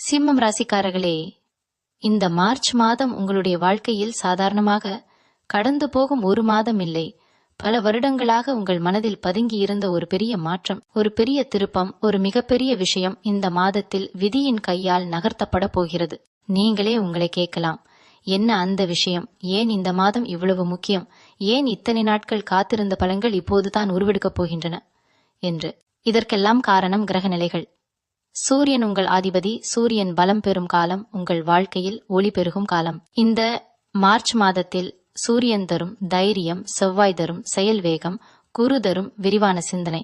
சிம்மம் ராசிக்காரர்களே, இந்த மார்ச் மாதம் உங்களுடைய வாழ்க்கையில் சாதாரணமாக கடந்து போகும் ஒரு மாதம் இல்லை, பல வருடங்களாக உங்கள் மனதில் பதுங்கி இருந்த ஒரு பெரிய மாற்றம், ஒரு பெரிய திருப்பம், ஒரு மிகப்பெரிய விஷயம் இந்த மாதத்தில் விதியின் கையால் நகர்த்தப்பட போகிறது. நீங்களே உங்களை கேட்கலாம், என்ன அந்த விஷயம்? ஏன் இந்த மாதம் இவ்வளவு முக்கியம்? ஏன் இத்தனை நாட்கள் காத்திருந்த பலன்கள் இப்போதுதான் உருவெடுக்கப் போகின்றன என்று. இதற்கெல்லாம் காரணம் கிரகநிலைகள். சூரியன் உங்கள் ஆதிபதி. சூரியன் பலம் பெறும் காலம், உங்கள் வாழ்க்கையில் ஒளி பெருகும் காலம். இந்த மார்ச் மாதத்தில் சூரியன் தரும் தைரியம், செவ்வாய் தரும் செயல் வேகம், குரு தரும் விரிவான சிந்தனை.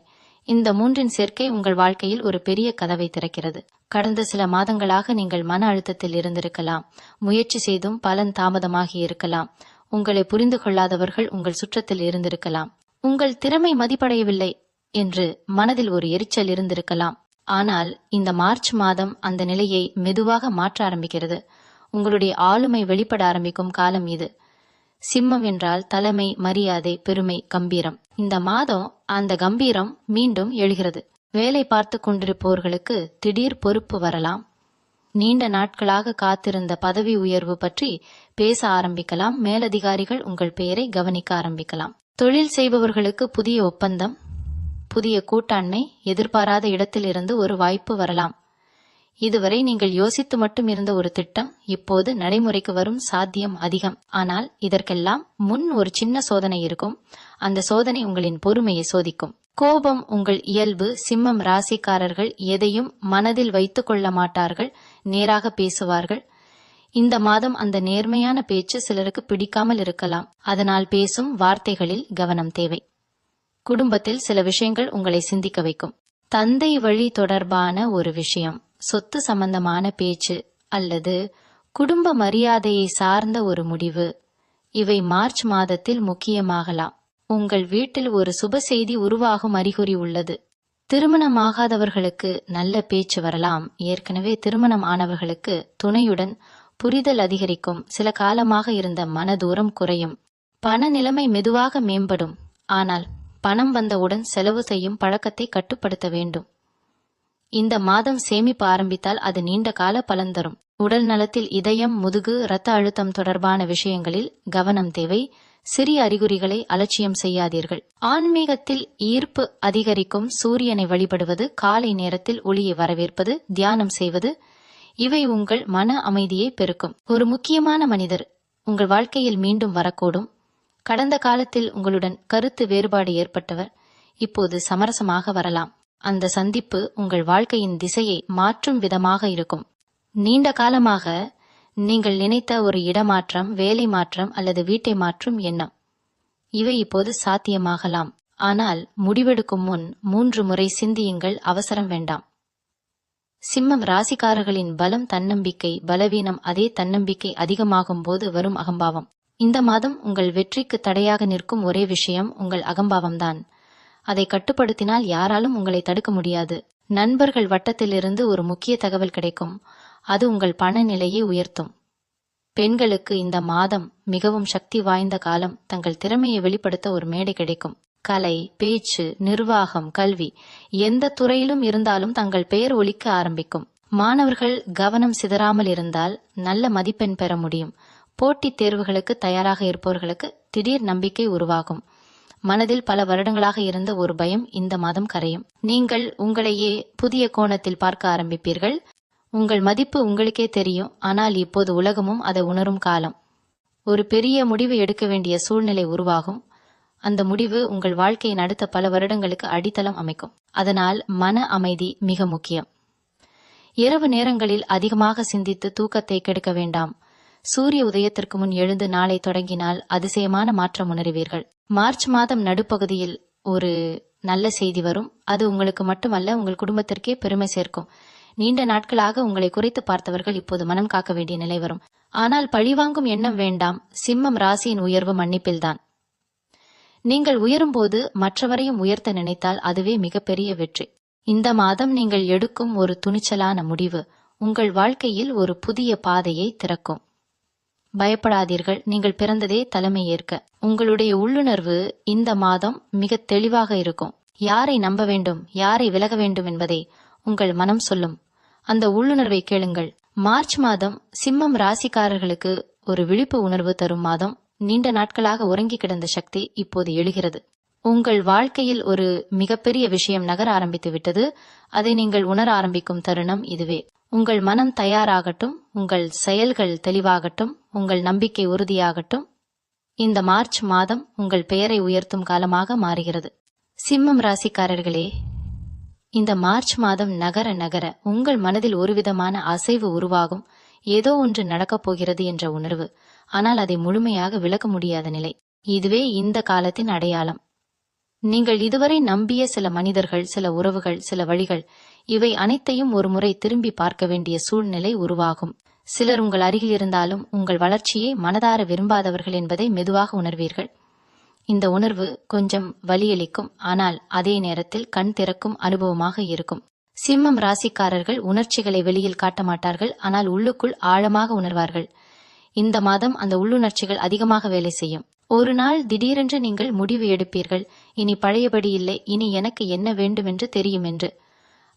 இந்த மூன்றின் சேர்க்கை உங்கள் வாழ்க்கையில் ஒரு பெரிய கதவை திறக்கிறது. கடந்த சில மாதங்களாக நீங்கள் மன அழுத்தத்தில் இருந்திருக்கலாம். முயற்சி செய்தும் பலன் தாமதமாகி இருக்கலாம். உங்களை புரிந்து கொள்ளாதவர்கள் உங்கள் சுற்றத்தில் இருந்திருக்கலாம். உங்கள் திறமை மதிப்படையவில்லை என்று மனதில் ஒரு எரிச்சல் இருந்திருக்கலாம். ஆனால் இந்த மார்ச் மாதம் அந்த நிலையை மெதுவாக மாற்ற ஆரம்பிக்கிறது. உங்களுடைய ஆளுமை வெளிப்பட ஆரம்பிக்கும் காலம் இது. சிம்மம் என்றால் தலைமை, மரியாதை, பெருமை, கம்பீரம். இந்த மாதம் அந்த கம்பீரம் மீண்டும் எழுகிறது. வேலை பார்த்து கொண்டிருப்பவர்களுக்கு திடீர் பொறுப்பு வரலாம். நீண்ட நாட்களாக காத்திருந்த பதவி உயர்வு பற்றி பேச ஆரம்பிக்கலாம். மேலதிகாரிகள் உங்கள் பெயரை கவனிக்க ஆரம்பிக்கலாம். தொழில் செய்பவர்களுக்கு புதிய ஒப்பந்தம், புதிய கூட்டாண்மை, எதிர்பாராத இடத்திலிருந்து ஒரு வாய்ப்பு வரலாம். இதுவரை நீங்கள் யோசித்து மட்டும் இருந்த ஒரு திட்டம் இப்போது நடைமுறைக்கு வரும் சாத்தியம் அதிகம். ஆனால் இதற்கெல்லாம் முன் ஒரு சின்ன சோதனை இருக்கும். அந்த சோதனை உங்களின் பொறுமையை சோதிக்கும். கோபம் உங்கள் இயல்பு. சிம்மம் ராசிக்காரர்கள் எதையும் மனதில் வைத்துக் கொள்ள மாட்டார்கள், நேராக பேசுவார்கள். இந்த மாதம் அந்த நேர்மையான பேச்சு சிலருக்கு பிடிக்காமல் இருக்கலாம். அதனால் பேசும் வார்த்தைகளில் கவனம் தேவை. குடும்பத்தில் சில விஷயங்கள் உங்களை சிந்திக்க வைக்கும். தந்தை வழி தொடர்பான ஒரு விஷயம், சொத்து சம்பந்தமான பேச்சு அல்லது குடும்ப மரியாதையை சார்ந்த ஒரு முடிவு, இவை மார்ச் மாதத்தில் முக்கியமாகலாம். உங்கள் வீட்டில் ஒரு சுப செய்தி உருவாகும் அறிகுறி உள்ளது. திருமணமாகாதவர்களுக்கு நல்ல பேச்சு வரலாம். ஏற்கனவே திருமணம் ஆனவர்களுக்கு துணையுடன் புரிதல் அதிகரிக்கும். சில காலமாக இருந்த மனதூரம் குறையும். பண நிலைமை மெதுவாக மேம்படும். ஆனால் பணம் வந்தவுடன் செலவு செய்யும் பழக்கத்தை கட்டுப்படுத்த வேண்டும். இந்த மாதம் சேமிப்பு ஆரம்பித்தால் அது நீண்ட கால பலன் தரும். உடல் நலத்தில் இதயம், முதுகு, இரத்த அழுத்தம் தொடர்பான விஷயங்களில் கவனம் தேவை. சிறிய அறிகுறிகளை அலட்சியம் செய்யாதீர்கள். ஆன்மீகத்தில் ஈர்ப்பு அதிகரிக்கும். சூரியனை வழிபடுவது, காலை நேரத்தில் ஒளியை வரவேற்பது, தியானம் செய்வது, இவை உங்கள் மன அமைதியை பெருக்கும். ஒரு முக்கியமான மனிதர் உங்கள் வாழ்க்கையில் மீண்டும் வரக்கூடும். கடந்த காலத்தில் உங்களுடன் கருத்து வேறுபாடு ஏற்பட்டவர் இப்போது சமரசமாக வரலாம். அந்த சந்திப்பு உங்கள் வாழ்க்கையின் திசையை மாற்றும் விதமாக இருக்கும். நீண்ட காலமாக நீங்கள் நினைத்த ஒரு இடமாற்றம், வேலை மாற்றம் அல்லது வீட்டை மாற்றும் எண்ணம், இவை இப்போது சாத்தியமாகலாம். ஆனால் முடிவெடுக்கும் முன் 3 முறை சிந்தியுங்கள். அவசரம் வேண்டாம். சிம்மம் ராசிக்காரர்களின் பலம் தன்னம்பிக்கை, பலவீனம் அதே தன்னம்பிக்கை அதிகமாகும் போது வரும் அகம்பாவம். இந்த மாதம் உங்கள் வெற்றிக்கு தடையாக நிற்கும் ஒரே விஷயம் உங்கள் அகம்பாவம்தான். அதை கட்டுப்படுத்தினால் யாராலும் உங்களை தடுக்க முடியாது. நண்பர்கள் வட்டத்திலிருந்து ஒரு முக்கிய தகவல் கிடைக்கும். அது உங்கள் பண நிலையை உயர்த்தும். பெண்களுக்கு இந்த மாதம் மிகவும் சக்தி வாய்ந்த காலம். தங்கள் திறமையை வெளிப்படுத்த ஒரு மேடை கிடைக்கும். கலை, பேச்சு, நிர்வாகம், கல்வி, எந்த துறையிலும் இருந்தாலும் தங்கள் பெயர் ஒலிக்க ஆரம்பிக்கும். மாணவர்கள் கவனம் சிதறாமல் இருந்தால் நல்ல மதிப்பெண் பெற முடியும். போட்டித் தேர்வுகளுக்கு தயாராக இருப்பவர்களுக்கு திடீர் நம்பிக்கை உருவாகும். மனதில் பல வருடங்களாக இருந்த ஒரு பயம் இந்த மாதம் கரையும். நீங்கள் உங்களையே புதிய கோணத்தில் பார்க்க ஆரம்பிப்பீர்கள். உங்கள் மதிப்பு உங்களுக்கே தெரியும். ஆனால் இப்போது உலகமும் அதை உணரும் காலம். ஒரு பெரிய முடிவு எடுக்க வேண்டிய சூழ்நிலை உருவாகும். அந்த முடிவு உங்கள் வாழ்க்கையின் அடுத்த பல வருடங்களுக்கு அடித்தளம் அமைக்கும். அதனால் மன அமைதி மிக முக்கியம். இரவு நேரங்களில் அதிகமாக சிந்தித்து தூக்கத்தை கெடுக்க வேண்டாம். சூரிய உதயத்திற்கு முன் எழுந்து நாளை தொடங்கினால் அதிசயமான மாற்றம் உணர்வீர்கள். மார்ச் மாதம் நடுப்பகுதியில் ஒரு நல்ல செய்தி வரும். அது உங்களுக்கு மட்டுமல்ல, உங்கள் குடும்பத்திற்கே பெருமை சேர்க்கும். நீண்ட நாட்களாக உங்களை குறைத்து பார்த்தவர்கள் இப்போது மனம் காக்க வேண்டிய நிலை வரும். ஆனால் பழிவாங்கும் எண்ணம் வேண்டாம். சிம்மம் ராசியின் உயர்வு மன்னிப்பில்தான். நீங்கள் உயரும்போது மற்றவரையும் உயர்த்த நினைத்தால் அதுவே மிகப்பெரிய வெற்றி. இந்த மாதம் நீங்கள் எடுக்கும் ஒரு துணிச்சலான முடிவு உங்கள் வாழ்க்கையில் ஒரு புதிய பாதையை திறக்கும். பயப்படாதீர்கள். நீங்கள் பிறந்ததே தலைமை ஏற்க. உங்களுடைய உள்ளுணர்வு இந்த மாதம் மிக தெளிவாக இருக்கும். யாரை நம்ப வேண்டும், யாரை விலக வேண்டும் என்பதை உங்கள் மனம் சொல்லும். அந்த உள்ளுணர்வை கேளுங்கள். மார்ச் மாதம் சிம்மம் ராசிக்காரர்களுக்கு ஒரு விழிப்பு உணர்வு தரும் மாதம். நீண்ட நாட்களாக உறங்கி கிடந்த சக்தி இப்போது எழுகிறது. உங்கள் வாழ்க்கையில் ஒரு மிகப்பெரிய விஷயம் நகர ஆரம்பித்து விட்டது. அதை நீங்கள் உணர ஆரம்பிக்கும் தருணம் இதுவே. உங்கள் மனம் தயாராகட்டும், உங்கள் செயல்கள் தெளிவாகட்டும், உங்கள் நம்பிக்கை உறுதியாகட்டும். இந்த மார்ச் மாதம் உங்கள் பெயரை உயர்த்தும் காலமாக மாறுகிறது. சிம்மம் ராசிக்காரர்களே, இந்த மார்ச் மாதம் நகர நகர உங்கள் மனதில் ஒருவிதமான அசைவு உருவாகும். ஏதோ ஒன்று நடக்கப் போகிறது என்ற உணர்வு, ஆனால் அதை முழுமையாக விளக்க முடியாத நிலை. இதுவே இந்த காலத்தின் அடையாளம். நீங்கள் இதுவரை நம்பிய சில மனிதர்கள், சில உறவுகள், சில வழிகள், இவை அனைத்தையும் ஒரு முறை திரும்பி பார்க்க வேண்டிய சூழ்நிலை உருவாகும். சிலர் உங்கள் அருகில் இருந்தாலும் உங்கள் வளர்ச்சியை மனதார விரும்பாதவர்கள் என்பதை மெதுவாக உணர்வீர்கள். இந்த உணர்வு கொஞ்சம் வலியளிக்கும், ஆனால் அதே நேரத்தில் கண் திறக்கும் அனுபவமாக இருக்கும். சிம்மம் ராசிக்காரர்கள் உணர்ச்சிகளை வெளியில் காட்ட மாட்டார்கள், ஆனால் உள்ளுக்குள் ஆழமாக உணர்வார்கள். இந்த மாதம் அந்த உள்ளுணர்ச்சிகள் அதிகமாக வேலை செய்யும். ஒரு நாள் திடீரென்று நீங்கள் முடிவு எடுப்பீர்கள், இனி பழையபடி இல்லை, இனி எனக்கு என்ன வேண்டுமென்று தெரியும் என்று.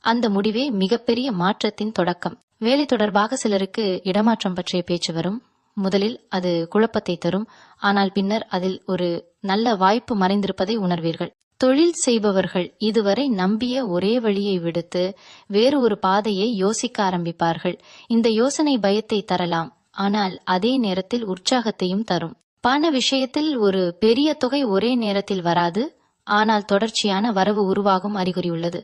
அந்த முடிவே மிகப்பெரிய மாற்றத்தின் தொடக்கம். வேலை தொடர்பாக சிலருக்கு இடமாற்றம் பற்றிய பேச்சு வரும். முதலில் அது குழப்பத்தை தரும், ஆனால் பின்னர் அதில் ஒரு நல்ல வாய்ப்பு மறைந்திருப்பதை உணர்வீர்கள். தொழில் செய்பவர்கள் இதுவரை நம்பிய ஒரே வழியை விடுத்து வேறு ஒரு பாதையை யோசிக்க ஆரம்பிப்பார்கள். இந்த யோசனை பயத்தை தரலாம், ஆனால் அதே நேரத்தில் உற்சாகத்தையும் தரும். பண விஷயத்தில் ஒரு பெரிய தொகை ஒரே நேரத்தில் வராது, ஆனால் தொடர்ச்சியான வரவு உருவாகும் அறிகுறி உள்ளது.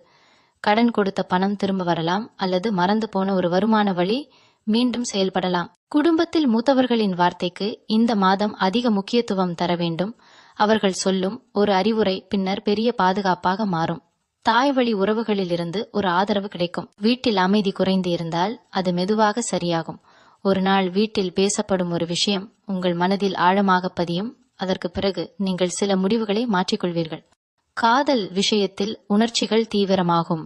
கடன் கொடுத்த பணம் திரும்ப வரலாம், அல்லது மறந்து போன ஒரு வருமான வழி மீண்டும் செயல்படலாம். குடும்பத்தில் மூத்தவர்களின் வார்த்தைக்கு இந்த மாதம் அதிக முக்கியத்துவம் தர வேண்டும். அவர்கள் சொல்லும் ஒரு அறிவுரை பின்னர் பெரிய பாதுகாப்பாக மாறும். தாய் வழி உறவுகளிலிருந்து ஒரு ஆதரவு கிடைக்கும். வீட்டில் அமைதி குறைந்து இருந்தால் அது மெதுவாக சரியாகும். ஒரு நாள் வீட்டில் பேசப்படும் ஒரு விஷயம் உங்கள் மனதில் ஆழமாக பதியும். அதற்கு பிறகு நீங்கள் சில முடிவுகளை மாற்றிக்கொள்வீர்கள். காதல் விஷயத்தில் உணர்ச்சிகள் தீவிரமாகும்.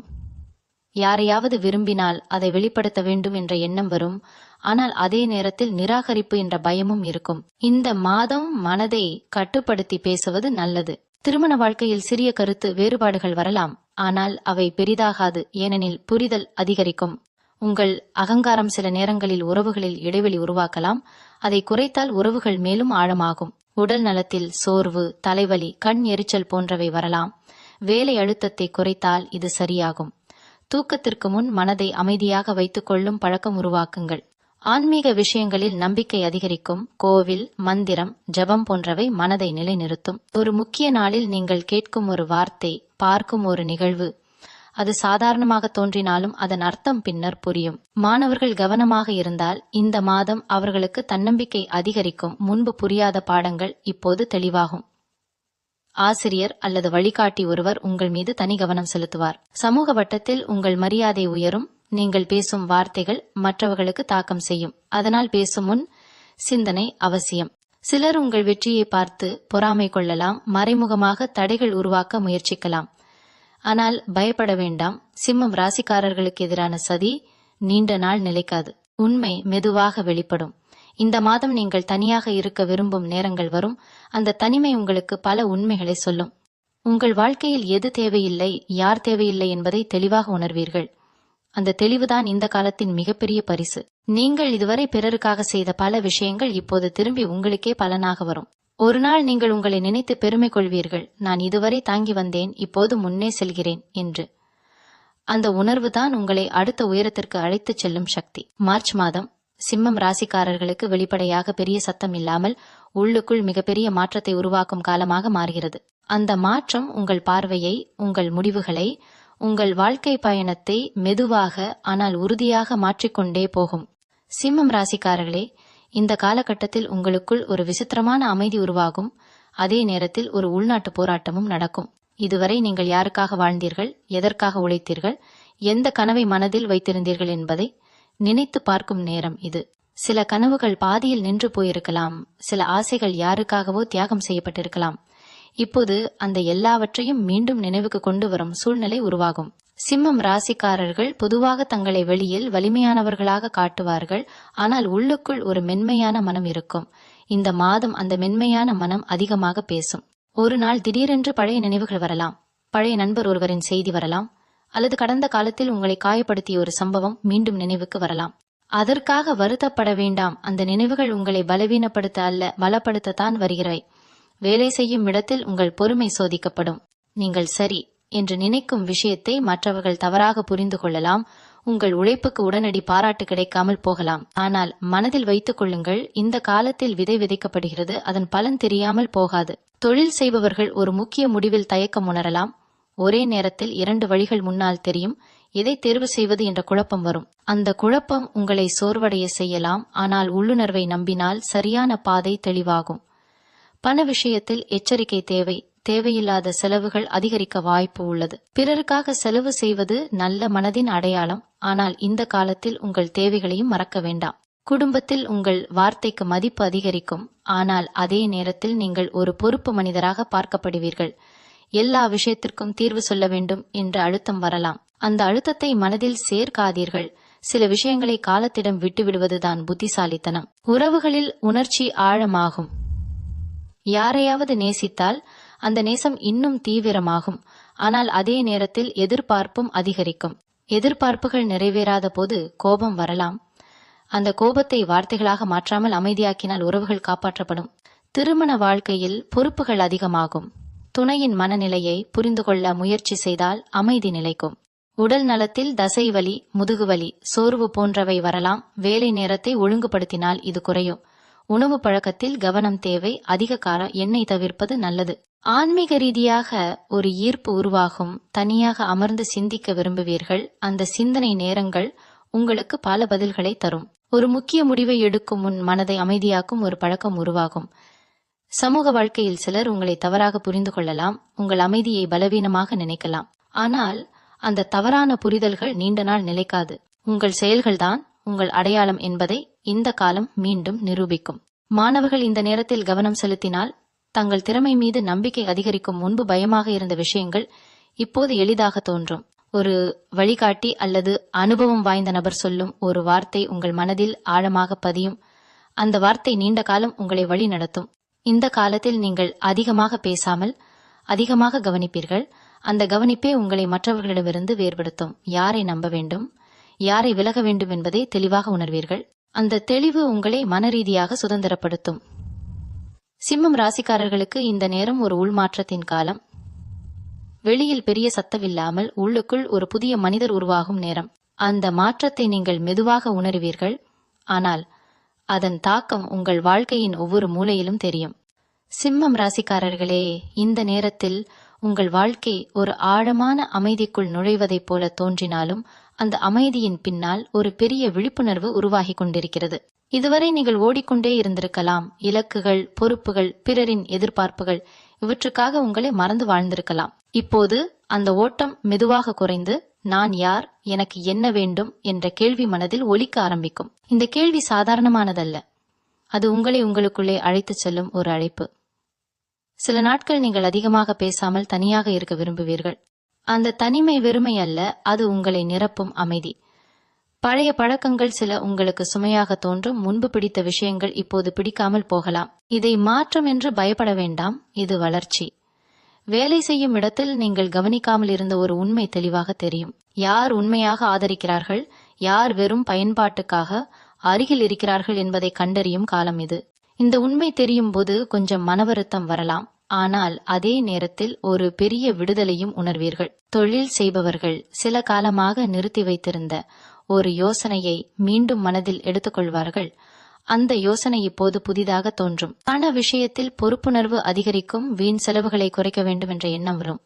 யாரையாவது விரும்பினால் அதை வெளிப்படுத்த வேண்டும் என்ற எண்ணம் வரும், ஆனால் அதே நேரத்தில் நிராகரிப்பு என்ற பயமும் இருக்கும். இந்த மாதம் மனதை கட்டுப்படுத்தி பேசுவது நல்லது. திருமண வாழ்க்கையில் சிறிய கருத்து வேறுபாடுகள் வரலாம், ஆனால் அவை பெரிதாகாது, ஏனெனில் புரிதல் அதிகரிக்கும். உங்கள் அகங்காரம் சில நேரங்களில் உறவுகளில் இடைவெளி உருவாக்கலாம். அதை குறைத்தால் உறவுகள் மேலும் ஆழமாகும். உடல் நலத்தில் சோர்வு, தலைவலி, கண் எரிச்சல் போன்றவை வரலாம். வேலை அழுத்தத்தை குறைத்தால் இது சரியாகும். தூக்கத்திற்கு முன் மனதை அமைதியாக வைத்துக் கொள்ளும் பழக்கம் உருவாக்குங்கள். ஆன்மீக விஷயங்களில் நம்பிக்கை அதிகரிக்கும். கோவில், மந்திரம், ஜபம் போன்றவை மனதை நிலைநிறுத்தும். ஒரு முக்கிய நாளில் நீங்கள் கேட்கும் ஒரு வார்த்தை, பார்க்கும் ஒரு நிகழ்வு, அது சாதாரணமாக தோன்றினாலும் அதன் அர்த்தம் பின்னர் புரியும். மாணவர்கள் கவனமாக இருந்தால் இந்த மாதம் அவர்களுக்கு தன்னம்பிக்கை அதிகரிக்கும். முன்பு புரியாத பாடங்கள் இப்போது தெளிவாகும். ஆசிரியர் அல்லது வழிகாட்டி ஒருவர் உங்கள் மீது தனி கவனம் செலுத்துவார். சமூக வட்டத்தில் உங்கள் மரியாதை உயரும். நீங்கள் பேசும் வார்த்தைகள் மற்றவர்களுக்கு தாக்கம் செய்யும். அதனால் பேசும் முன் சிந்தனை அவசியம். சிலர் உங்கள் வெற்றியை பார்த்து பொறாமை கொள்ளலாம், மறைமுகமாக தடைகள் உருவாக்க முயற்சிக்கலாம். ஆனால் பயப்பட வேண்டாம். சிம்மம் ராசிக்காரர்களுக்கு எதிரான சதி நீண்ட நாள் நிலைக்காது. உண்மை மெதுவாக வெளிப்படும். இந்த மாதம் நீங்கள் தனியாக இருக்க விரும்பும் நேரங்கள் வரும். அந்த தனிமை உங்களுக்கு பல உண்மைகளை சொல்லும். உங்கள் வாழ்க்கையில் எது தேவையில்லை, யார் தேவையில்லை என்பதை தெளிவாக உணர்வீர்கள். அந்த தெளிவுதான் இந்த காலத்தின் மிகப்பெரிய பரிசு. நீங்கள் இதுவரை பிறருக்காக செய்த பல விஷயங்கள் இப்போது திரும்பி உங்களுக்கே பலனாக வரும். ஒரு நாள் நீங்கள் உங்களை நினைத்து பெருமை கொள்வீர்கள், நான் இதுவரை தாங்கி வந்தேன், இப்போது முன்னே செல்கிறேன் என்று. அந்த உணர்வுதான் உங்களை அடுத்த உயரத்திற்கு அழைத்துச் செல்லும் சக்தி. மார்ச் மாதம் சிம்மம் ராசிக்காரர்களுக்கு வெளிப்படையாக பெரிய சத்தம் இல்லாமல் உள்ளுக்குள் மிகப்பெரிய மாற்றத்தை உருவாக்கும் காலமாக மாறுகிறது. அந்த மாற்றம் உங்கள் பார்வையை, உங்கள் முடிவுகளை, உங்கள் வாழ்க்கை பயணத்தை மெதுவாக ஆனால் உறுதியாக மாற்றிக்கொண்டே போகும். சிம்மம் ராசிக்காரர்களே, இந்த காலகட்டத்தில் உங்களுக்குள் ஒரு விசித்திரமான அமைதி உருவாகும். அதே நேரத்தில் ஒரு உள்நாட்டு போராட்டமும் நடக்கும். இதுவரை நீங்கள் யாருக்காக வாழ்ந்தீர்கள், எதற்காக உழைத்தீர்கள், எந்த கனவை மனதில் வைத்திருந்தீர்கள் என்பதை நினைத்து பார்க்கும் நேரம் இது. சில கனவுகள் பாதியில் நின்று போயிருக்கலாம். சில ஆசைகள் யாருக்காகவோ தியாகம் செய்யப்பட்டிருக்கலாம். இப்போது அந்த எல்லாவற்றையும் மீண்டும் நினைவுக்கு கொண்டு வரும் சூழ்நிலை உருவாகும். சிம்மம் ராசிக்காரர்கள் பொதுவாக தங்களை வெளியில் வலிமையானவர்களாக காட்டுவார்கள், ஆனால் உள்ளுக்குள் ஒரு மென்மையான மனம் இருக்கும். இந்த மாதம் அந்த மென்மையான மனம் அதிகமாக பேசும். ஒரு நாள் திடீரென்று பழைய நினைவுகள் வரலாம். பழைய நண்பர் ஒருவரின் செய்தி வரலாம். அல்லது கடந்த காலத்தில் உங்களை காயப்படுத்திய ஒரு சம்பவம் மீண்டும் நினைவுக்கு வரலாம். அதற்காக வருத்தப்பட வேண்டாம். அந்த நினைவுகள் உங்களை பலவீனப்படுத்த அல்ல, பலப்படுத்தத்தான் வருகிறாய். வேலை செய்யும் இடத்தில் உங்கள் பொறுமை சோதிக்கப்படும். நீங்கள் சரி என்று நினைக்கும் விஷயத்தை மற்றவர்கள் தவறாக புரிந்து கொள்ளலாம். உங்கள் உழைப்புக்கு உடனடி பாராட்டு கிடைக்காமல் போகலாம். ஆனால் மனதில் வைத்துக் கொள்ளுங்கள், இந்த காலத்தில் விதை விதைக்கப்படுகிறது, அதன் பலன் தெரியாமல் போகாது. தொழில் செய்பவர்கள் ஒரு முக்கிய முடிவில் தயக்கம் உணரலாம். ஒரே நேரத்தில் 2 வழிகள் முன்னால் தெரியும். எதை தேர்வு செய்வது என்ற குழப்பம் வரும். அந்த குழப்பம் உங்களை சோர்வடைய செய்யலாம். ஆனால் உள்ளுணர்வை நம்பினால் சரியான பாதை தெளிவாகும். பண விஷயத்தில் எச்சரிக்கை தேவை. தேவையில்லாத செலவுகள் அதிகரிக்க வாய்ப்பு உள்ளது. பிறருக்காக செலவு செய்வது நல்ல மனதின் அடையாளம். ஆனால் இந்த காலத்தில் உங்கள் தேவைகளையும் மறக்க வேண்டாம். குடும்பத்தில் உங்கள் வார்த்தைக்கு மதிப்பு அதிகரிக்கும். ஆனால் அதே நேரத்தில் நீங்கள் ஒரு பொறுப்பு மனிதராக பார்க்கப்படுவீர்கள். எல்லா விஷயத்திற்கும் தீர்வு சொல்ல வேண்டும் என்ற அழுத்தம் வரலாம். அந்த அழுத்தத்தை மனதில் சேர்க்காதீர்கள். சில விஷயங்களை காலத்திடம் விட்டுவிடுவதுதான் புத்திசாலித்தனம். உறவுகளில் உணர்ச்சி ஆழமாகும். யாரையாவது நேசித்தால் அந்த நேசம் இன்னும் தீவிரமாகும். ஆனால் அதே நேரத்தில் எதிர்பார்ப்பும் அதிகரிக்கும். எதிர்பார்ப்புகள் நிறைவேறாத போது கோபம் வரலாம். அந்த கோபத்தை வார்த்தைகளாக மாற்றாமல் அமைதியாக்கினால் உறவுகள் காப்பாற்றப்படும். திருமண வாழ்க்கையில் பொறுப்புகள் அதிகமாகும். துணையின் மனநிலையை புரிந்து கொள்ள முயற்சி செய்தால் அமைதி நிலைக்கும். உடல் நலத்தில் தசைவலி, முதுகுவலி, சோர்வு போன்றவை வரலாம். வேலை நேரத்தை ஒழுங்குபடுத்தினால் இது குறையும். உணவு பழக்கத்தில் கவனம் தேவை. அதிக கார எண்ணெய் தவிர்ப்பது நல்லது. ஆன்மீக ரீதியாக ஒரு ஈர்ப்பு உருவாகும். தனியாக அமர்ந்து சிந்திக்க விரும்புவீர்கள். அந்த சிந்தனை நேரங்கள் உங்களுக்கு பல பதில்களை தரும். ஒரு முக்கிய முடிவை எடுக்கும் முன் மனதை அமைதியாக்கும் ஒரு பழக்கம் உருவாகும். சமூக வாழ்க்கையில் சிலர் உங்களை தவறாக புரிந்து கொள்ளலாம். உங்கள் அமைதியை பலவீனமாக நினைக்கலாம். ஆனால் அந்த தவறான புரிதல்கள் நீண்ட நாள் நிலைக்காது. உங்கள் செயல்கள்தான் உங்கள் அடையாளம் என்பதை இந்த காலம் மீண்டும் நிரூபிக்கும். மாணவர்கள் இந்த நேரத்தில் கவனம் செலுத்தினால் தங்கள் திறமை மீது நம்பிக்கை அதிகரிக்கும். முன்பு பயமாக இருந்த விஷயங்கள் இப்போது எளிதாக தோன்றும். ஒரு வழிகாட்டி அல்லது அனுபவம் வாய்ந்த நபர் சொல்லும் ஒரு வார்த்தை உங்கள் மனதில் ஆழமாக பதியும். அந்த வார்த்தை நீண்ட காலம் உங்களை வழி நடத்தும். இந்த காலத்தில் நீங்கள் அதிகமாக பேசாமல் அதிகமாக கவனிப்பீர்கள். அந்த கவனிப்பே உங்களை மற்றவர்களிடமிருந்து வேறுபடுத்தும். யாரை நம்ப வேண்டும், யாரை விலக வேண்டும் என்பதை தெளிவாக உணர்வீர்கள். அந்த தெளிவு உங்களை மனரீதியாக சுதந்திரப்படுத்தும். சிம்மம் ராசிக்காரர்களுக்கு இந்த நேரம் ஒரு உள்மாற்றத்தின் காலம். வெளியில் பெரிய சத்தமில்லாமல் உள்ளுக்குள் ஒரு புதிய மனிதர் உருவாகும் நேரம். அந்த மாற்றத்தை நீங்கள் மெதுவாக உணர்வீர்கள். ஆனால் அதன் தாக்கம் உங்கள் வாழ்க்கையின் ஒவ்வொரு மூலையிலும் தெரியும். சிம்மம் ராசிக்காரர்களே, இந்த நேரத்தில் உங்கள் வாழ்க்கை ஒரு ஆழமான அமைதிக்குள் நுழைவதைப் போல தோன்றினாலும் அந்த அமைதியின் பின்னால் ஒரு பெரிய விழிப்புணர்வு உருவாகி கொண்டிருக்கிறது. இதுவரை நீங்கள் ஓடிக்கொண்டே இருந்திருக்கலாம். இலக்குகள், பொறுப்புகள், பிறரின் எதிர்பார்ப்புகள், இவற்றுக்காக உங்களை மறந்து வாழ்ந்திருக்கலாம். இப்போது அந்த ஓட்டம் மெதுவாக குறைந்து நான் யார், எனக்கு என்ன வேண்டும் என்ற கேள்வி மனதில் ஒலிக்க ஆரம்பிக்கும். இந்த கேள்வி சாதாரணமானதல்ல. அது உங்களை உங்களுக்குள்ளே அழைத்துச் செல்லும் ஒரு அழைப்பு. சில நாட்கள் நீங்கள் அதிகமாக பேசாமல் தனியாக இருக்க விரும்புவீர்கள். அந்த தனிமை வெறுமை அல்ல, அது உங்களை நிரப்பும் அமைதி. பழைய பழக்கங்கள் சில உங்களுக்கு சுமையாக தோன்றும். முன்பு பிடித்த விஷயங்கள் இப்போது பிடிக்காமல் போகலாம். இதை மாற்றம் என்று பயப்பட வேண்டாம், இது வளர்ச்சி. வேலை செய்யும் இடத்தில் நீங்கள் கவனிக்காமல் இருந்த ஒரு உண்மை தெளிவாக தெரியும். யார் உண்மையாக ஆதரிக்கிறார்கள், யார் வெறும் பயன்பாட்டுக்காக அருகில் இருக்கிறார்கள் என்பதை கண்டறியும் காலம் இது. இந்த உண்மை தெரியும் போது கொஞ்சம் மனவருத்தம் வரலாம். ஆனால் அதே நேரத்தில் ஒரு பெரிய விடுதலையும் உணர்வீர்கள். தொழில் செய்பவர்கள் சில காலமாக நிறுத்தி வைத்திருந்த ஒரு யோசனையை மீண்டும் மனதில் எடுத்துக்கொள்வார்கள். அந்த யோசனை இப்போது புதிதாக தோன்றும். பண விஷயத்தில் பொறுப்புணர்வு அதிகரிக்கும். வீண் செலவுகளை குறைக்க வேண்டும் என்ற எண்ணம் வரும்.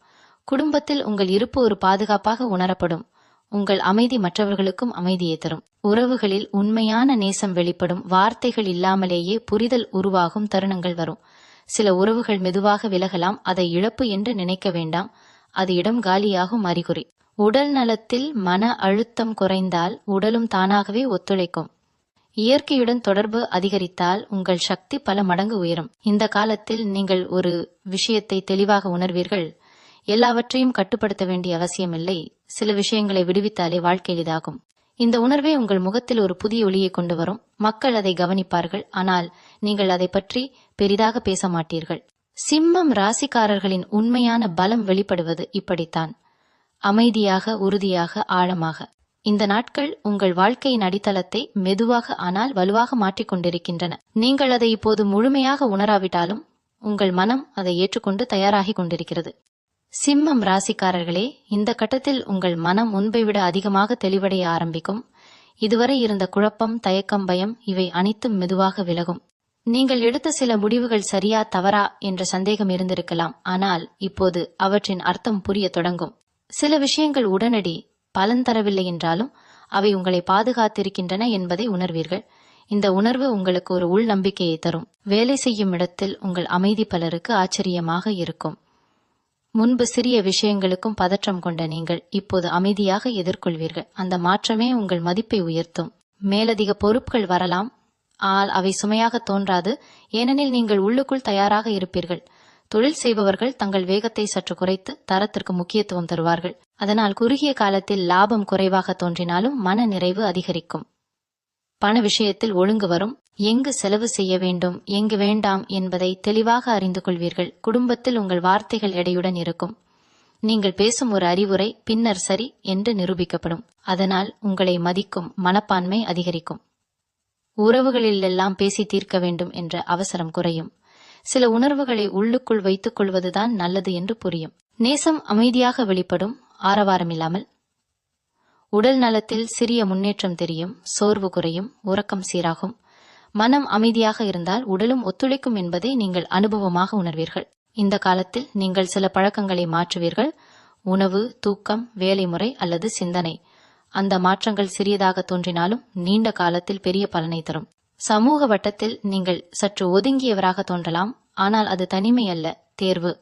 குடும்பத்தில் உங்கள் இருப்பு ஒரு பாதுகாப்பாக உணரப்படும். உங்கள் அமைதி மற்றவர்களுக்கும் அமைதியை தரும். உறவுகளில் உண்மையான நேசம் வெளிப்படும். வார்த்தைகள் இல்லாமலேயே புரிதல் உருவாகும் தருணங்கள் வரும். சில உறவுகள் மெதுவாக விலகலாம். அதை இழப்பு என்று நினைக்க வேண்டாம். அது இடம் காலியாகும் அறிகுறி. உடல் நலத்தில் மன அழுத்தம் குறைந்தால் உடலும் தானாகவே ஒத்துழைக்கும். இயற்கையுடன் தொடர்பு அதிகரித்தால் உங்கள் சக்தி பல மடங்கு உயரும். இந்த காலத்தில் நீங்கள் ஒரு விஷயத்தை தெளிவாக உணர்வீர்கள். எல்லாவற்றையும் கட்டுப்படுத்த வேண்டிய அவசியமில்லை. சில விஷயங்களை விடுவித்தாலே வாழ்க்கை எளிதாகும். இந்த உணர்வே உங்கள் முகத்தில் ஒரு புதிய ஒளியை கொண்டு வரும். மக்கள் அதை கவனிப்பார்கள். ஆனால் நீங்கள் அதை பற்றி பெரிதாக பேச மாட்டீர்கள். சிம்மம் ராசிக்காரர்களின் உண்மையான பலம் வெளிப்படுவது இப்படித்தான். அமைதியாக, உறுதியாக, ஆழமாக. இந்த நாட்கள் உங்கள் வாழ்க்கையின் அடித்தளத்தை மெதுவாக ஆனால் வலுவாக மாற்றிக்கொண்டிருக்கின்றன. நீங்கள் அதை இப்போது முழுமையாக உணராவிட்டாலும் உங்கள் மனம் அதை ஏற்றுக்கொண்டு தயாராகி கொண்டிருக்கிறது. சிம்மம் ராசிக்காரர்களே, இந்த கட்டத்தில் உங்கள் மனம் முன்பை விட அதிகமாக தெளிவடைய ஆரம்பிக்கும். இதுவரை இருந்த குழப்பம், தயக்கம், பயம் இவை அனைத்தும் மெதுவாக விலகும். நீங்கள் எடுத்த சில முடிவுகள் சரியா தவறா என்ற சந்தேகம் இருந்திருக்கலாம். ஆனால் இப்போது அவற்றின் அர்த்தம் புரிய தொடங்கும். சில விஷயங்கள் உடனடி பலன் தரவில்லை என்றாலும் அவை உங்களை பாதுகாத்திருக்கின்றன என்பதை உணர்வீர்கள். இந்த உணர்வு உங்களுக்கு ஒரு உள் நம்பிக்கையை தரும். வேலை செய்யும் இடத்தில் உங்கள் அமைதி பலருக்கு ஆச்சரியமாக இருக்கும். முன்பு சிறிய விஷயங்களுக்கும் பதற்றம் கொண்ட நீங்கள் இப்போது அமைதியாக எதிர்கொள்வீர்கள். அந்த மாற்றமே உங்கள் மதிப்பை உயர்த்தும். மேலதிக பொறுப்புகள் வரலாம், ஆனால் அவை சுமையாக தோன்றாது. ஏனெனில் நீங்கள் உள்ளுக்குள் தயாராக இருப்பீர்கள். தொழில் செய்பவர்கள் தங்கள் வேகத்தை சற்று குறைத்து தரத்திற்கு முக்கியத்துவம் தருவார்கள். அதனால் குறுகிய காலத்தில் லாபம் குறைவாக தோன்றினாலும் மன நிறைவு அதிகரிக்கும். பண விஷயத்தில் ஒழுங்கு வரும். எங்கு செலவு செய்ய வேண்டும், எங்கு வேண்டாம் என்பதை தெளிவாக அறிந்து கொள்வீர்கள். குடும்பத்தில் உங்கள் வார்த்தைகள் எடையுடன் இருக்கும். நீங்கள் பேசும் ஒரு அறிவுரை பின்னர் சரி என்று நிரூபிக்கப்படும். அதனால் உங்களை மதிக்கும் மனப்பான்மை அதிகரிக்கும். உறவுகளிலெல்லாம் பேசி தீர்க்க வேண்டும் என்ற அவசரம் குறையும். சில உணர்வுகளை உள்ளுக்குள் வைத்துக் கொள்வதுதான் நல்லது என்று புரியும். நேசம் அமைதியாக வெளிப்படும், ஆரவாரம் இல்லாமல். உடல் நலத்தில் சிறிய முன்னேற்றம் தெரியும். சோர்வு குறையும், உறக்கம் சீராகும். மனம் அமைதியாக இருந்தால் உடலும் ஒத்துழைக்கும் என்பதை நீங்கள் அனுபவமாக உணர்வீர்கள். இந்த காலத்தில் நீங்கள் சில பழக்கங்களை மாற்றுவீர்கள். உணவு, தூக்கம், வேலை முறை அல்லது சிந்தனை. அந்த மாற்றங்கள் சிறியதாக தோன்றினாலும் நீண்ட காலத்தில் பெரிய பலனை தரும். சமூக வட்டத்தில் நீங்கள் சற்று ஒதுங்கியவராக தோன்றலாம். ஆனால் அது தனிமை அல்ல, தேர்வு.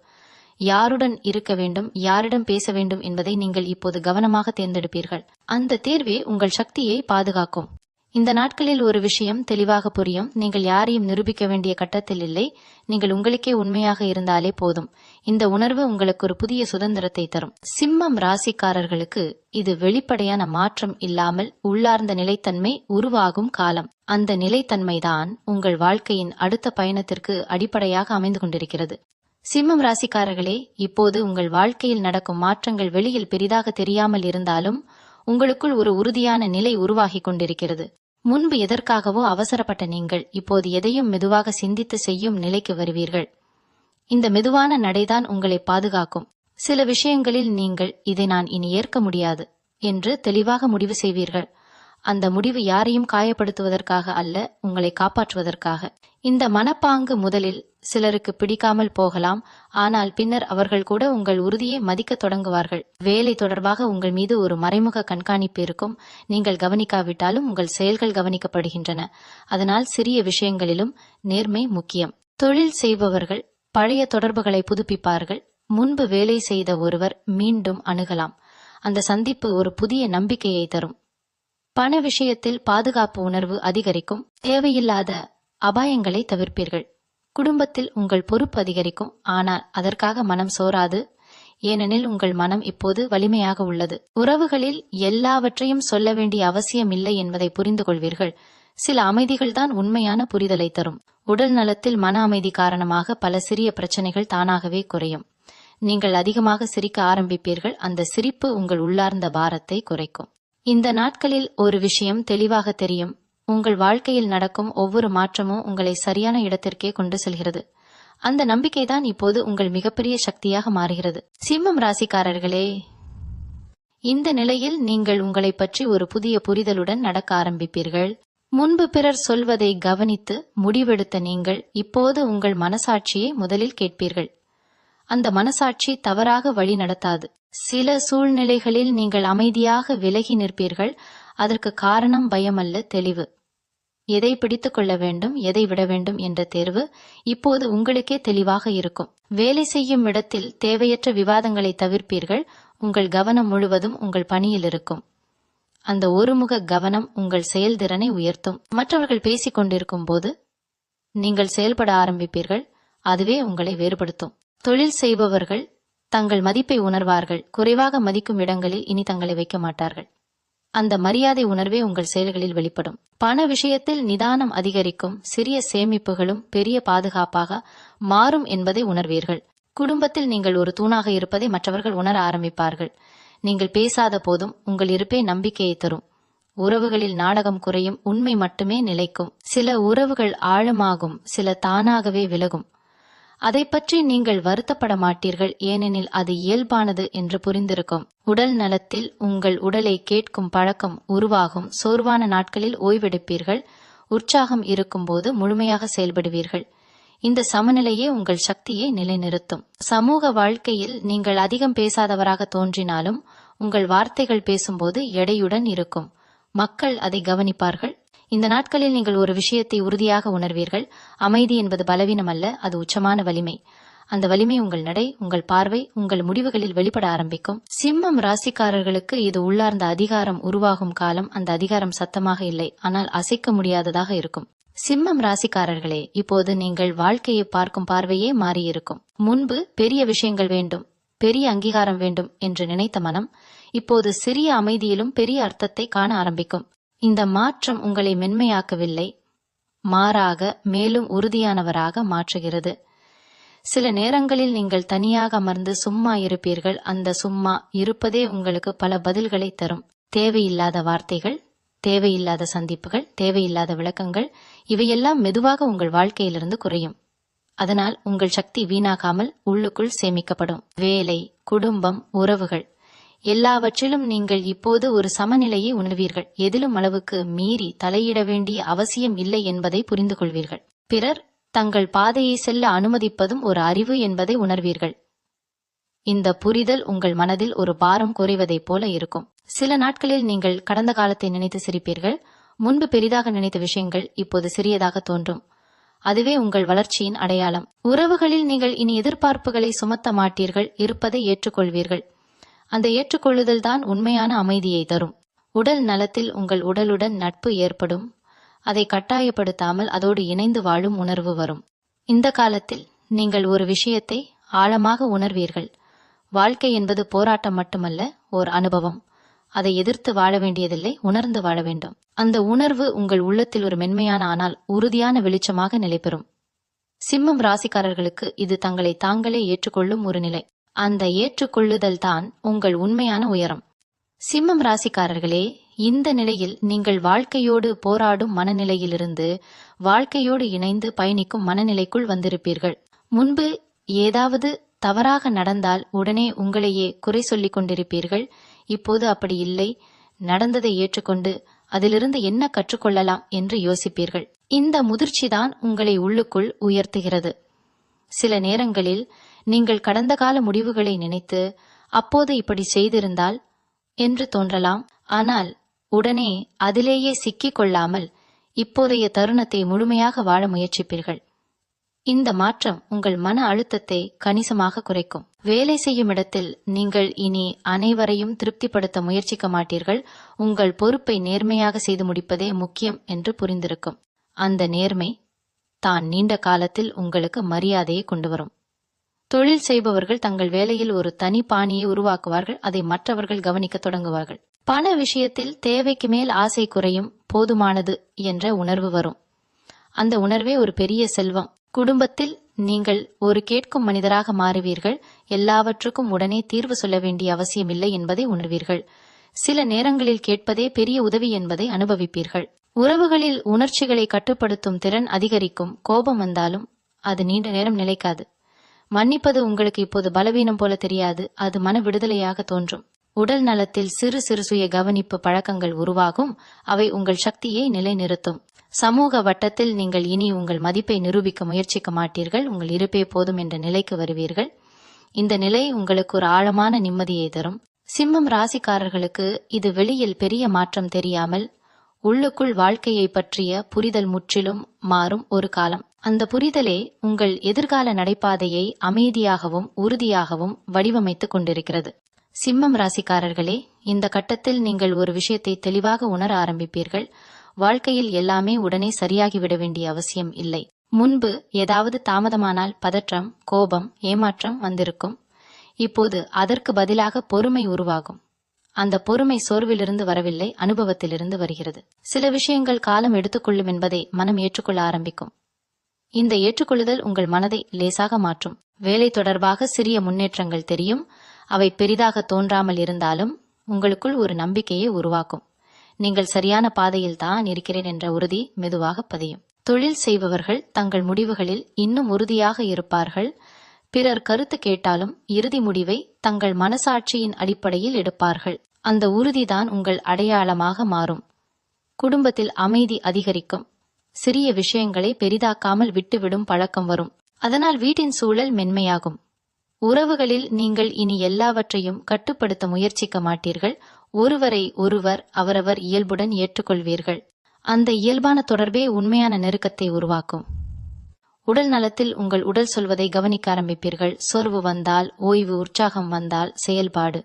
யாருடன் இருக்க வேண்டும், யாரிடம் பேச வேண்டும் என்பதை நீங்கள் இப்போது கவனமாக தேர்ந்தெடுப்பீர்கள். அந்த தேர்வே உங்கள் சக்தியை பாதுகாக்கும். இந்த நாட்களில் ஒரு விஷயம் தெளிவாக புரியும். நீங்கள் யாரையும் நிரூபிக்க வேண்டிய கட்டத்தில் இல்லை. நீங்கள் உங்களுக்கே உண்மையாக இருந்தாலே போதும். இந்த உணர்வு உங்களுக்கு ஒரு புதிய சுதந்திரத்தை தரும். சிம்மம் ராசிக்காரர்களுக்கு இது வெளிப்படையான மாற்றம் இல்லாமல் உள்ளார்ந்த நிலைத்தன்மை உருவாகும் காலம். அந்த நிலைத்தன்மைதான் உங்கள் வாழ்க்கையின் அடுத்த பயணத்திற்கு அடிப்படையாக அமைந்து கொண்டிருக்கிறது. சிம்மம் ராசிக்காரர்களே, இப்போது உங்கள் வாழ்க்கையில் நடக்கும் மாற்றங்கள் வெளியில் பெரிதாக தெரியாமல் இருந்தாலும் உங்களுக்குள் ஒரு உறுதியான நிலை உருவாகி கொண்டிருக்கிறது. முன்பு எதற்காகவோ அவசரப்பட்ட நீங்கள் இப்போது எதையும் மெதுவாக சிந்தித்து செய்யும் நிலைக்கு வருவீர்கள். இந்த மெதுவான நடைதான் உங்களை பாதுகாக்கும். சில விஷயங்களில் நீங்கள் இதை நான் இனி ஏற்க முடியாது என்று தெளிவாக முடிவு செய்வீர்கள். அந்த முடிவு யாரையும் காயப்படுத்துவதற்காக அல்ல, உங்களை காப்பாற்றுவதற்காக. இந்த மனப்பாங்கு முதலில் சிலருக்கு பிடிக்காமல் போகலாம். ஆனால் பின்னர் அவர்கள் கூட உங்கள் உறுதியை மதிக்க தொடங்குவார்கள். வேலை தொடர்பாக உங்கள் மீது ஒரு மறைமுக கண்காணிப்பு இருக்கும். நீங்கள் கவனிக்காவிட்டாலும் உங்கள் செயல்கள் கவனிக்கப்படுகின்றன. அதனால் சிறிய விஷயங்களிலும் நேர்மை முக்கியம். தொழில் செய்பவர்கள் பழைய தொடர்புகளை புதுப்பிப்பார்கள். முன்பு வேலை செய்த ஒருவர் மீண்டும் அணுகலாம். அந்த சந்திப்பு ஒரு புதிய நம்பிக்கையை தரும். பண விஷயத்தில் பாதுகாப்பு உணர்வு அதிகரிக்கும். தேவையில்லாத அபாயங்களை தவிர்ப்பீர்கள். குடும்பத்தில் உங்கள் பொறுப்பு அதிகரிக்கும். ஆனால் அதற்காக மனம் சோராது. ஏனெனில் உங்கள் மனம் இப்போது வலிமையாக உள்ளது. உறவுகளில் எல்லாவற்றையும் சொல்ல வேண்டிய அவசியம் இல்லை என்பதை புரிந்து கொள்வீர்கள். சில அமைதிகள்தான் உண்மையான புரிதலை தரும். உடல் நலத்தில் மன அமைதி காரணமாக பல சிறிய பிரச்சனைகள் தானாகவே குறையும். நீங்கள் அதிகமாக சிரிக்க ஆரம்பிப்பீர்கள். அந்த சிரிப்பு உங்கள் உள்ளார்ந்த பாரத்தை குறைக்கும். இந்த நாட்களில் ஒரு விஷயம் தெளிவாக தெரியும். உங்கள் வாழ்க்கையில் நடக்கும் ஒவ்வொரு மாற்றமும் உங்களை சரியான இடத்திற்கே கொண்டு செல்கிறது. அந்த நம்பிக்கைதான் இப்போது உங்கள் மிகப்பெரிய சக்தியாக மாறுகிறது. சிம்மம் ராசிக்காரர்களே, இந்த நிலையில் நீங்கள் உங்களை பற்றி ஒரு புதிய புரிதலுடன் நடக்க ஆரம்பிப்பீர்கள். முன்பு பிறர் சொல்வதை கவனித்து முடிவெடுத்த நீங்கள் இப்போது உங்கள் மனசாட்சியை முதலில் கேட்பீர்கள். அந்த மனசாட்சி தவறாக வழி நடத்தாது. சில சூழ்நிலைகளில் நீங்கள் அமைதியாக விலகி நிற்பீர்கள். அதற்கு காரணம் பயமல்ல, தெளிவு. எதை பிடித்துக் கொள்ள வேண்டும், எதை விட வேண்டும் என்ற தேர்வு இப்போது உங்களுக்கே தெளிவாக இருக்கும். வேலை செய்யும் இடத்தில் தேவையற்ற விவாதங்களை தவிர்ப்பீர்கள். உங்கள் கவனம் முழுவதும் உங்கள் பணியில் இருக்கும். அந்த ஒருமுக கவனம் உங்கள் செயல்திறனை உயர்த்தும். மற்றவர்கள் பேசிக் கொண்டிருக்கும் போது நீங்கள் செயல்பட ஆரம்பிப்பீர்கள். அதுவே உங்களை வேறுபடுத்தும். தொழில் செய்பவர்கள் தங்கள் மதிப்பை உணர்வார்கள். குறைவாக மதிக்கும் இடங்களில் இனி தங்களை வைக்க மாட்டார்கள். அந்த மரியாதை உணர்வே உங்கள் செயல்களில் வெளிப்படும். பண விஷயத்தில் நிதானம் அதிகரிக்கும். சிறிய சேமிப்புகளும் பெரிய பாதுகாப்பாக மாறும் என்பதை உணர்வீர்கள். குடும்பத்தில் நீங்கள் ஒரு தூணாக இருப்பதை மற்றவர்கள் உணர ஆரம்பிப்பார்கள். நீங்கள் பேசாத போதும் உங்கள் இருப்பே நம்பிக்கையை தரும். உறவுகளில் நாடகம் குறையும், உண்மை மட்டுமே நிலைக்கும். சில உறவுகள் ஆழமாகும், சில தானாகவே விலகும். அதை பற்றி நீங்கள் வருத்தப்பட மாட்டீர்கள், ஏனெனில் அது இயல்பானது என்று புரிந்திருக்கும். உடல் நலத்தில் உங்கள் உடலை கேட்கும் பழக்கம் உருவாகும். சோர்வான நாட்களில் ஓய்வெடுப்பீர்கள், உற்சாகம் இருக்கும்போது முழுமையாக செயல்படுவீர்கள். இந்த சமநிலையே உங்கள் சக்தியை நிலைநிறுத்தும். சமூக வாழ்க்கையில் நீங்கள் அதிகம் பேசாதவராக தோன்றினாலும் உங்கள் வார்த்தைகள் பேசும்போது எடையுடன் இருக்கும். மக்கள் அதை கவனிப்பார்கள். இந்த நாட்களில் நீங்கள் ஒரு விஷயத்தை உறுதியாக உணர்வீர்கள். அமைதி என்பது பலவீனம் அல்ல, அது உச்சமான வலிமை. அந்த வலிமை உங்கள் நடை, உங்கள் பார்வை, உங்கள் முடிவுகளில் வெளிப்பட ஆரம்பிக்கும். சிம்மம் ராசிக்காரர்களுக்கு இது உள்ளார்ந்த அதிகாரம் உருவாகும் காலம். அந்த அதிகாரம் சத்தமாக இல்லை, ஆனால் அசைக்க முடியாததாக இருக்கும். சிம்மம் ராசிக்காரர்களே, இப்போது நீங்கள் வாழ்க்கையை பார்க்கும் பார்வையே மாறியிருக்கும். முன்பு பெரிய விஷயங்கள் வேண்டும், பெரிய அங்கீகாரம் வேண்டும் என்று நினைத்த மனம் இப்போது சிறிய அமைதியிலும் பெரிய அர்த்தத்தை காண ஆரம்பிக்கும். இந்த மாற்றம் உங்களை மென்மையாக்கவில்லை, மாறாக மேலும் உறுதியானவராக மாற்றுகிறது. சில நேரங்களில் நீங்கள் தனியாக அமர்ந்து சும்மா இருப்பீர்கள். அந்த சும்மா இருப்பதே உங்களுக்கு பல பதில்களை தரும். தேவையில்லாத வார்த்தைகள், தேவையில்லாத சந்திப்புகள், தேவையில்லாத விளக்கங்கள், இவையெல்லாம் மெதுவாக உங்கள் வாழ்க்கையிலிருந்து குறையும். அதனால் உங்கள் சக்தி வீணாகாமல் உள்ளுக்குள் சேமிக்கப்படும். வேலை, குடும்பம், உறவுகள் எல்லாவற்றிலும் நீங்கள் இப்போது ஒரு சமநிலையை உணர்வீர்கள். எதிலும் அளவுக்கு மீறி தலையிட வேண்டிய அவசியம் இல்லை என்பதை புரிந்து கொள்வீர்கள். பிறர் தங்கள் பாதையை செல்ல அனுமதிப்பதும் ஒரு அறிவு என்பதை உணர்வீர்கள். இந்த புரிதல் உங்கள் மனதில் ஒரு பாரம் குறைவதைப் போல இருக்கும். சில நாட்களில் நீங்கள் கடந்த காலத்தை நினைத்து சிரிப்பீர்கள். முன்பு பெரிதாக நினைத்த விஷயங்கள் இப்போது சிறியதாக தோன்றும். அதுவே உங்கள் வளர்ச்சியின் அடையாளம். உறவுகளில் நீங்கள் இனி எதிர்பார்ப்புகளை சுமத்த மாட்டீர்கள், இருப்பதை ஏற்றுக்கொள்வீர்கள். அந்த ஏற்றுக்கொள்ளுதல் தான் உண்மையான அமைதியை தரும். உடல் நலத்தில் உங்கள் உடலுடன் நட்பு ஏற்படும். அதை கட்டாயப்படுத்தாமல் அதோடு இணைந்து வாழும் உணர்வு வரும். இந்த காலத்தில் நீங்கள் ஒரு விஷயத்தை ஆழமாக உணர்வீர்கள். வாழ்க்கை என்பது போராட்டம் மட்டுமல்ல, ஓர் அனுபவம். அதை எதிர்த்து வாழ வேண்டியதில்லை, உணர்ந்து வாழ வேண்டும். அந்த உணர்வு உங்கள் உள்ளத்தில் ஒரு மென்மையான ஆனால் உறுதியான வெளிச்சமாக நிலைபெறும். சிம்மம் ராசிக்காரர்களுக்கு இது தங்களை தாங்களே ஏற்றுக்கொள்ளும் ஒரு நிலை. அந்த ஏற்றுக்கொள்ளுதல் தான் உங்கள் உண்மையான உயரம். சிம்மம் ராசிக்காரர்களே, இந்த நிலையில் நீங்கள் வாழ்க்கையோடு போராடும் மனநிலையிலிருந்து வாழ்க்கையோடு இணைந்து பயணிக்கும் மனநிலைக்குள் வந்திருப்பீர்கள். முன்பு ஏதாவது தவறாக நடந்தால் உடனே உங்களையே குறை சொல்லிக் கொண்டிருப்பீர்கள். இப்போது அப்படி இல்லை. நடந்ததை ஏற்றுக்கொண்டு அதிலிருந்து என்ன கற்றுக்கொள்ளலாம் என்று யோசிப்பீர்கள். இந்த முதிர்ச்சிதான் உங்களை உள்ளுக்குள் உயர்த்துகிறது. சில நேரங்களில் நீங்கள் கடந்த கால முடிவுகளை நினைத்து அப்போது இப்படி செய்திருந்தால் என்று தோன்றலாம். ஆனால் உடனே அதிலேயே சிக்கிக் கொள்ளாமல் இப்போதைய தருணத்தை முழுமையாக வாழ முயற்சிப்பீர்கள். இந்த மாற்றம் உங்கள் மன அழுத்தத்தை கணிசமாக குறைக்கும். வேலை செய்யும் இடத்தில் நீங்கள் இனி அனைவரையும் திருப்திப்படுத்த முயற்சிக்க மாட்டீர்கள். உங்கள் பொறுப்பை நேர்மையாக செய்து முடிப்பதே முக்கியம் என்று புரிந்திருக்கும். அந்த நேர்மை தான் நீண்ட காலத்தில் உங்களுக்கு மரியாதையை கொண்டு வரும். தொழில் செய்பவர்கள் தங்கள் வேலையில் ஒரு தனி பாணியை உருவாக்குவார்கள். அதை மற்றவர்கள் கவனிக்க தொடங்குவார்கள். பண விஷயத்தில் தேவைக்கு மேல் ஆசை குறையும். போதுமானது என்ற உணர்வு வரும். அந்த உணர்வே ஒரு பெரிய செல்வம். குடும்பத்தில் நீங்கள் ஒரு கேட்கும் மனிதராக மாறுவீர்கள். எல்லாவற்றுக்கும் உடனே தீர்வு சொல்ல வேண்டிய அவசியம் இல்லை என்பதை உணர்வீர்கள். சில நேரங்களில் கேட்பதே பெரிய உதவி என்பதை அனுபவிப்பீர்கள். உறவுகளில் உணர்ச்சிகளை கட்டுப்படுத்தும் திறன் அதிகரிக்கும். கோபம் வந்தாலும் அது நீண்ட நேரம் நிலைக்காது. மன்னிப்பது உங்களுக்கு இப்போது பலவீனம் போல தெரியாது, அது மன விடுதலையாக தோன்றும். உடல் நலத்தில் சிறு சிறு சுய கவனிப்பு பழக்கங்கள் உருவாகும். அவை உங்கள் சக்தியை நிலைநிறுத்தும். சமூக வட்டத்தில் நீங்கள் இனி உங்கள் மதிப்பை நிரூபிக்க முயற்சிக்க மாட்டீர்கள். உங்கள் இருப்பே போதும் என்ற நிலைக்கு வருவீர்கள். இந்த நிலை உங்களுக்கு ஒரு ஆழமான நிம்மதியை தரும். சிம்மம் ராசிக்காரர்களுக்கு இது வெளியில் பெரிய மாற்றம் தெரியாமல் உள்ளுக்குள் வாழ்க்கையை பற்றிய புரிதல் முற்றிலும் மாறும் ஒரு காலம். அந்த புரிதலே உங்கள் எதிர்கால நடைபாதையை அமைதியாகவும் உறுதியாகவும் வடிவமைத்துக் கொண்டிருக்கிறது. சிம்மம் ராசிக்காரர்களே, இந்த கட்டத்தில் நீங்கள் ஒரு விஷயத்தை தெளிவாக உணர ஆரம்பிப்பீர்கள். வாழ்க்கையில் எல்லாமே உடனே சரியாகிவிட வேண்டிய அவசியம் இல்லை. முன்பு ஏதாவது தாமதமானால் பதற்றம், கோபம், ஏமாற்றம் வந்திருக்கும். இப்போது அதற்கு பதிலாக பொறுமை உருவாகும். அந்த பொறுமை சோர்விலிருந்து வரவில்லை, அனுபவத்திலிருந்து வருகிறது. சில விஷயங்கள் காலம் எடுத்துக்கொள்ளும் என்பதை மனம் ஏற்றுக்கொள்ள ஆரம்பிக்கும். இந்த ஏற்றுக்கொள்ளுதல் உங்கள் மனதை லேசாக மாற்றும். வேலை தொடர்பாக சிறிய முன்னேற்றங்கள் தெரியும். அவை பெரிதாக தோன்றாமல் இருந்தாலும் உங்களுக்குள் ஒரு நம்பிக்கையை உருவாக்கும். நீங்கள் சரியான பாதையில் தான் இருக்கிறேன் என்ற உறுதி மெதுவாக பதியும். தொழில் செய்பவர்கள் தங்கள் முடிவுகளில் இன்னும் உறுதியாக இருப்பார்கள். பிறர் கருத்து கேட்டாலும் இறுதி முடிவை தங்கள் மனசாட்சியின் அடிப்படையில் எடுப்பார்கள். அந்த உறுதிதான் உங்கள் அடையாளமாக மாறும். குடும்பத்தில் அமைதி அதிகரிக்கும். சிறிய விஷயங்களை பெரிதாக்காமல் விட்டுவிடும் பழக்கம் வரும். அதனால் வீட்டின் சூழல் மென்மையாகும். உறவுகளில் நீங்கள் இனி எல்லாவற்றையும் கட்டுப்படுத்த முயற்சிக்க மாட்டீர்கள். ஒருவரை ஒருவர் அவரவர் இயல்புடன் ஏற்றுக்கொள்வீர்கள். அந்த இயல்பான தொடர்பே உண்மையான நெருக்கத்தை உருவாக்கும். உடல் நலத்தில் உங்கள் உடல் சொல்வதை கவனிக்க ஆரம்பிப்பீர்கள். சோர்வு வந்தால் ஓய்வு, உற்சாகம் வந்தால் செயல்பாடு.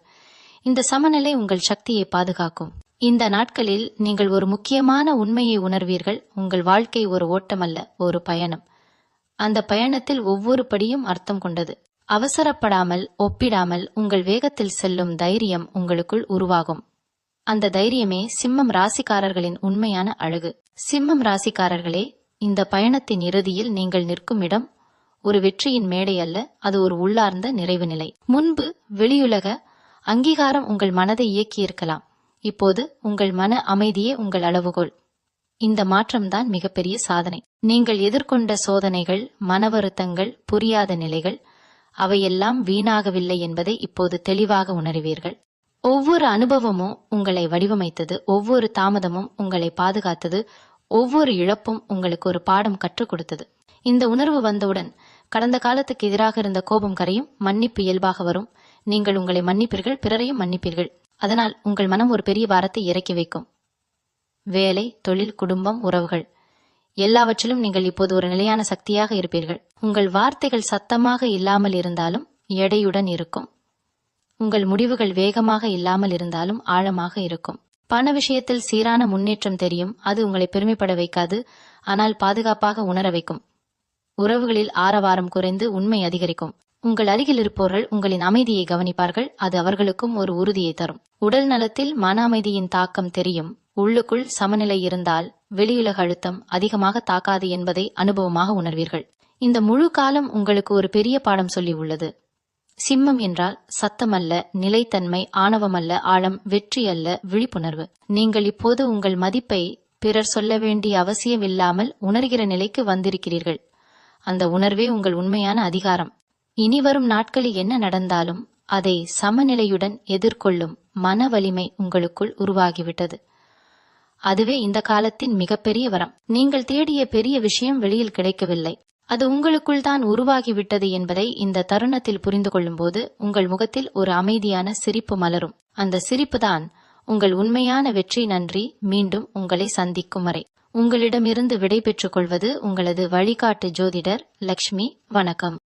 இந்த சமநிலை உங்கள் சக்தியை பாதுகாக்கும். இந்த நாட்களில் நீங்கள் ஒரு முக்கியமான உண்மையை உணர்வீர்கள். உங்கள் வாழ்க்கை ஒரு ஓட்டமல்ல, ஒரு பயணம். அந்த பயணத்தில் ஒவ்வொரு படியும் அர்த்தம் கொண்டது. அவசரப்படாமல், ஒப்பிடாமல் உங்கள் வேகத்தில் செல்லும் தைரியம் உங்களுக்குள் உருவாகும். அந்த தைரியமே சிம்மம் ராசிக்காரர்களின் உண்மையான அழகு. சிம்மம் ராசிக்காரர்களே, இந்த பயணத்தின் இறுதியில் நீங்கள் நிற்கும் இடம் ஒரு வெற்றியின் மேடை அல்ல, அது ஒரு உள்ளார்ந்த நிறைவு நிலை. முன்பு வெளியுலக அங்கீகாரம் உங்கள் மனதை இயக்கியிருக்கலாம். இப்போது உங்கள் மன அமைதியே உங்கள் அளவுகோல். இந்த மாற்றம்தான் மிகப்பெரிய சாதனை. நீங்கள் எதிர்கொண்ட சோதனைகள், மன வருத்தங்கள், புரியாத நிலைகள், அவையெல்லாம் வீணாகவில்லை என்பதை இப்போது தெளிவாக உணர்வீர்கள். ஒவ்வொரு அனுபவமும் உங்களை வடிவமைத்தது. ஒவ்வொரு தாமதமும் உங்களை பாதுகாத்தது. ஒவ்வொரு இழப்பும் உங்களுக்கு ஒரு பாடம் கற்றுக் கொடுத்தது. இந்த உணர்வு வந்தவுடன் கடந்த காலத்துக்கு எதிராக இருந்த கோபம் கரையும். மன்னிப்பு இயல்பாக வரும். நீங்கள் உங்களை மன்னிப்பீர்கள், பிறரையும் மன்னிப்பீர்கள். அதனால் உங்கள் மனம் ஒரு பெரிய பாரத்தை இறக்கி வைக்கும். வேலை, தொழில், குடும்பம், உறவுகள் எல்லாவற்றிலும் நீங்கள் இப்போது ஒரு நிலையான சக்தியாக இருப்பீர்கள். உங்கள் வார்த்தைகள் சத்தமாக இல்லாமல் இருந்தாலும் எடையுடன் இருக்கும். உங்கள் முடிவுகள் வேகமாக இல்லாமல் இருந்தாலும் ஆழமாக இருக்கும். பண விஷயத்தில் சீரான முன்னேற்றம் தெரியும். அது உங்களை பெருமைப்பட வைக்காது, ஆனால் பாதுகாப்பாக உணர வைக்கும். உறவுகளில் ஆரவாரம் குறைந்து உண்மை அதிகரிக்கும். உங்கள் அருகில் இருப்பவர்கள் உங்களின் அமைதியை கவனிப்பார்கள். அது அவர்களுக்கும் ஒரு உறுதியை தரும். உடல் நலத்தில் மன அமைதியின் தாக்கம் தெரியும். உள்ளுக்குள் சமநிலை இருந்தால் வெளியுலக அழுத்தம் அதிகமாக தாக்காது என்பதை அனுபவமாக உணர்வீர்கள். இந்த முழு காலம் உங்களுக்கு ஒரு பெரிய பாடம் சொல்லி உள்ளது. சிம்மம் என்றால் சத்தமல்ல, நிலைத்தன்மை, ஆணவமல்ல, ஆழம், வெற்றி அல்ல, விழிப்புணர்வு. நீங்கள் இப்போது உங்கள் மதிப்பை பிறர் சொல்ல வேண்டிய அவசியம் இல்லாமல் உணர்கிற நிலைக்கு வந்திருக்கிறீர்கள். அந்த உணர்வே உங்கள் உண்மையான அதிகாரம். இனி வரும் நாட்களில் என்ன நடந்தாலும் அதை சமநிலையுடன் எதிர்கொள்ளும் மன வலிமை உங்களுக்குள் உருவாகிவிட்டது. அதுவே இந்த காலத்தின் மிகப்பெரிய வரம். நீங்கள் தேடிய பெரிய விஷயம் வெளியில் கிடைக்கவில்லை, அது உங்களுக்குள் தான் உருவாகிவிட்டது என்பதை இந்த தருணத்தில் புரிந்து கொள்ளும்போது உங்கள் முகத்தில் ஒரு அமைதியான சிரிப்பு மலரும். அந்த சிரிப்பு தான் உங்கள் உண்மையான வெற்றி. நன்றி. மீண்டும் உங்களை சந்திக்கும் வரை உங்களிடமிருந்து விடை பெற்றுக் கொள்வது உங்களது வழிகாட்டு ஜோதிடர் லக்ஷ்மி. வணக்கம்.